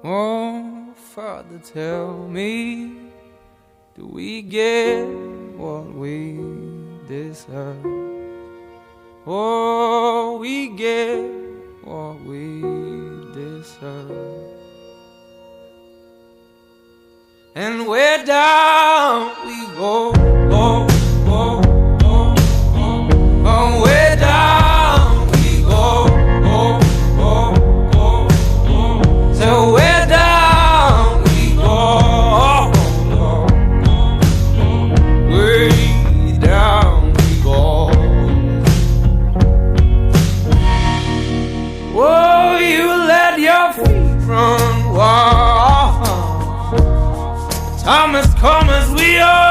Oh, Father, tell me, do we get what we deserve? Oh, we get what we deserve. And where down we go, oh, oh, oh, oh, oh, where down we go, oh, oh, oh, oh, so where down we go, oh, oh, oh, way down we go. Oh, you let your feet run wild. Time has come as we are.